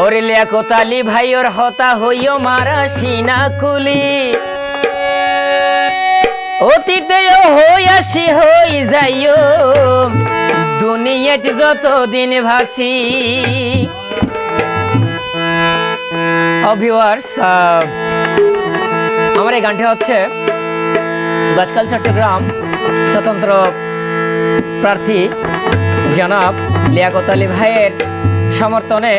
ওরে লিয়াকত আলী ভাই ওর হতা হইও মারা সিনা কুলি অতীতে হইয়াসি হই যাইও দুনিয়াতে যতদিন ভাসি। ভিউয়ার্স, আমার এই গানটি হচ্ছে বাসকাল চট্টগ্রাম স্বতন্ত্র প্রার্থী জনাব লিয়াকত আলী ভাইয়ের সমর্থনে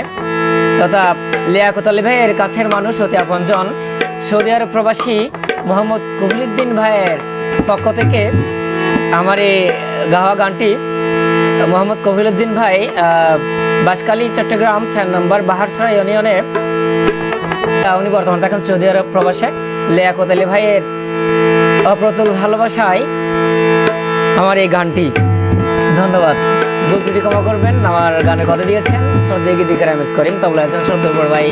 তথা লিয়াকত আলী ভাইয়ের কাছের মানুষ অতি আপনজন সৌদি আরব প্রবাসী মোহাম্মদ কফিলউদ্দিন ভাইয়ের পক্ষ থেকে আমার এই গাওয়া গানটি মোহাম্মদ কফিলউদ্দিন ভাই বাসকালী চট্টগ্রাম 4 নম্বর বাহারসরা ইউনিয়নে, উনি বর্তমান থাকেন সৌদি আরব প্রবাসে। লিয়াকত আলী ভাইয়ের অপ্রতুল ভালোবাসায় আমার এই গানটি। ধন্যবাদ, ভুল ত্রুটি ক্ষমা করবেন। আমার গানে কথা দিয়েছেন শ্রদ্ধেয় গীতিকার এম এস করিম, তবলা আছেন শ্রদ্ধেয় বড় ভাই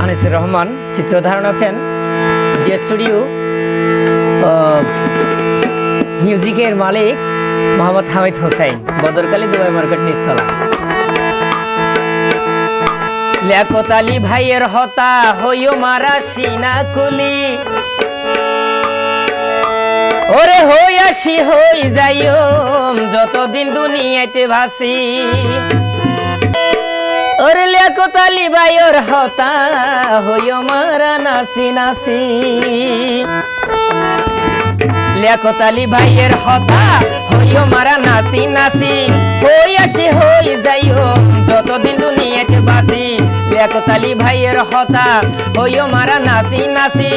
আনিসুর রহমান, চিত্রধারণ আছেন জি স্টুডিও, মিউজিকের মালিক মোহাম্মদ হামিদ হোসেন, বদরকালী দুবাই মার্কেট নিচতলা। লিয়াকত আলী ভাইয়ের হতা হইও মারা সিনা কুলি ওরে হইয়াসি হই যাইও যতদিন দুনিয়াতে ভাসি। ওরে লিয়াকত আলী ভাইয়ের হতা হইও মারা নাসি নাসি। লিয়াকত আলী ভাইয়ের হতা হইও মারা নাসি নাসি হইয়াসি হই যাইও যতদিন দুনিয়াতে বাসি। লিয়াকত আলী ভাইয়ের হতা হইও মারা নাসি নাসি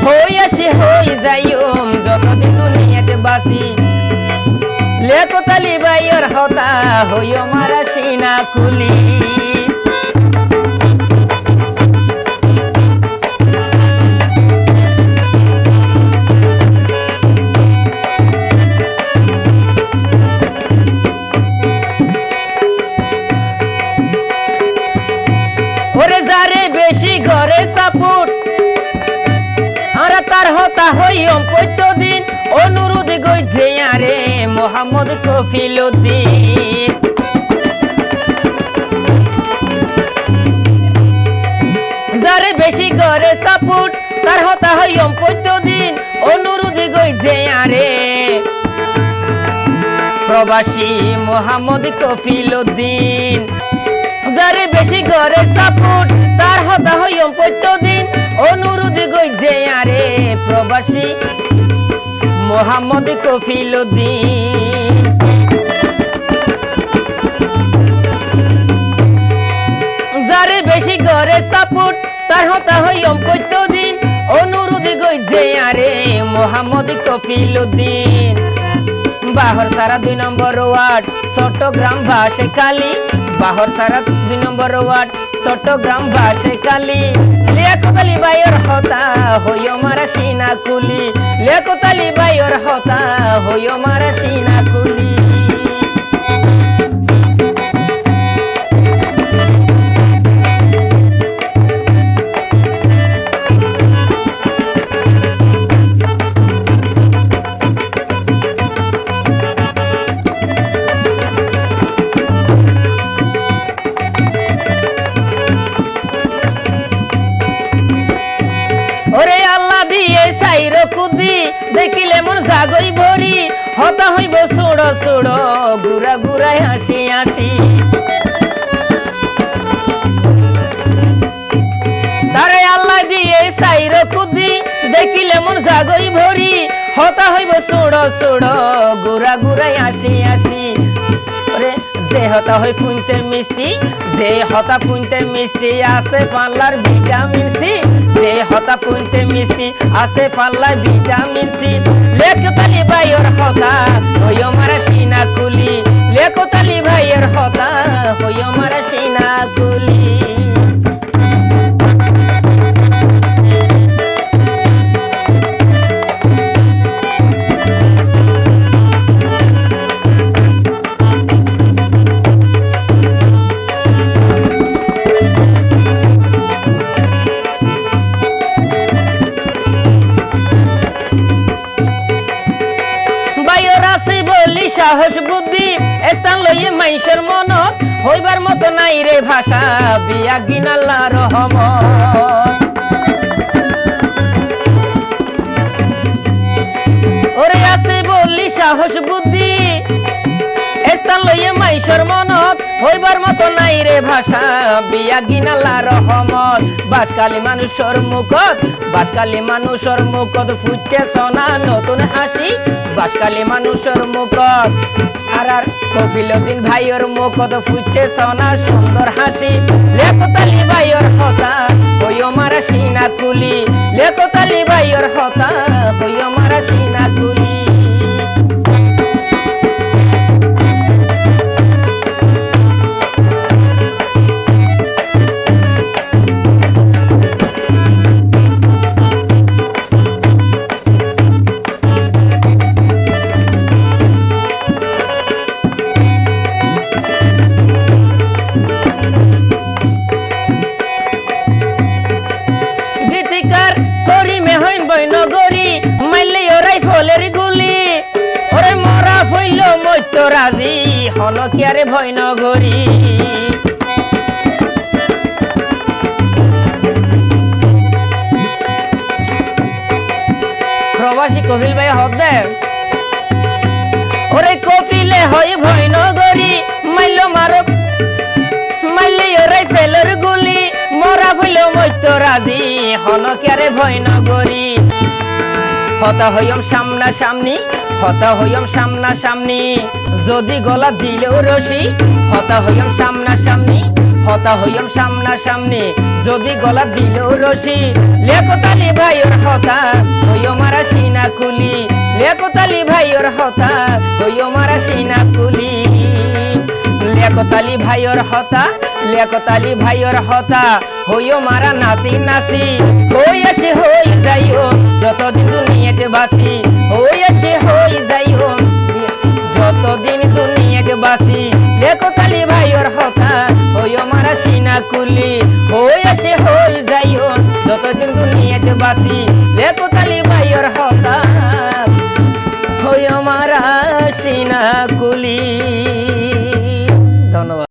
হইয়াসি হই যাইও যতদিন দুনিয়াতে বাসি। লিয়াকত আলী ভাইয়ের হতা হইও মারা সিনা কুলি। ওরে যারে বেশি ঘরে সাপোর্ট আর তার হতা হইম প্রত্যেকদিন অনুরোধ গইছে আরে মোহাম্মদ কফিলউদ্দিন। যারে বেশি ঘরে সাপোর্ট তার হতা হইম প্রত্যেকদিন অনুরোধ গইছে আরে প্রবাসী মোহাম্মদ কফিলউদ্দিন। যারে বেশি ঘরে সাপোর্ট তার হতা হইম প্রত্যেকদিন অনুরোধ গইছে আরে প্রবাসী মোহাম্মদ কফিলউদ্দিন। যারে বেশি ঘরে সাপোর্ট তার হতা হইম প্রত্যেকদিন অনুরোধ গইছে আরে মোহাম্মদ কফিলউদ্দিন। বাহর সারা 2 নম্বর ওয়ার্ড চট্টগ্রাম বাসকালী, বাহর সারা 2 নম্বর ওয়ার্ড চট্টগ্রাম বাসকালী। লিয়াকত আলী ভাইয়ের হতা হইও মারা সিনা কুলি, লিয়াকত আলী ভাইয়ের হতা হইও মারা সিনা কুলি। ওরে আল্লাহ দিয়ে সাইর কুদি দেখিলে মন জাগই ভরি হতা হইব ছোড়ো ছোড়ো গুড়া গুড়ায় হাসি হাসি। তারে আল্লাহ দিয়ে সাইর কুদি দেখিলে মন জাগই ভরি হতা হইব ছোড়ো ছোড়ো গুড়া গুড়ায় হাসি হাসি। ওরে যে হতা হই ফুনতে মিষ্টি, যে হতা ফুনতে মিষ্টি আছে পাল্লার ভিটামিন সি, যে হতা ফুনতে মিষ্টি আছে পাল্লার ভিটামিন সি। লিয়াকত আলী ভাইয়ের হতা হইও মারা সিনা কুলি, লিয়াকত আলী ভাইয়ের হতা হইও মারা সিনা কুলি। সাহস বুদ্ধি স্থান লইয়ে মাইশের মনত হইবার মতো নাই রে ভাষা বিয়া গিন আল্লাহর রহমত। ওরে আছে বললি সাহস বুদ্ধি স্থান লইয়ে মাইশর মনত হইবার মতো নাই রে ভাষা বিয়া গিন আল্লাহর রহমত। বাসকালী মানুষের মুখত বাসকালী মানুষের মুখত ফুটে সোনা নতুন হাসি বাসকালী মানুষের মুখত আর কফিলউদ্দিন ভাইয়ের মুখত ফুটে সোনা সুন্দর হাসি। লেখতালি ভাইয়ের হতা হইও মারা সিনা কুলি লেখতালি ভাইয়ের হতা হইও মারা সিনা কুলি। নগরী মাইলে ওরাই ফলের গুলি ওরে মরা হইল মৈত্য রাজি হনকিয়ারে ভয় নগরী। প্রবাসী কপিল ভাই হক দে ওরে কপিলে হয় ভয় নগরী মাইল মার মাইলে ওরাই ফেলের গুলি মরা হইল মৈত্য রাজি হনকিয়ারে ভয় নগরী। হতা হইম সামনা সামনি হতা হইম সামনা সামনি যদি গলা দিলেও রশি হতা হইম সামনা সামনি হতা হইম সামনা সামনি যদি গলা দিলেও রশি। লেখতালি ভাইয়ের হতা হইও মারা সিনা কুলি লেখতালি ভাইয়ের হতা হইও মারা সিনা কুলি। লেখতালি ভাইয়ের হতা লেখতালি ভাইয়ের হতা হইও মারা নাচি নাচি হই আসে হই যাইও যতদিন দুনিয়াতে বাসি হই আসে হই যাইও যতদিন দুনিয়াতে বাসি। লেখতালি ভাইয়ের হতা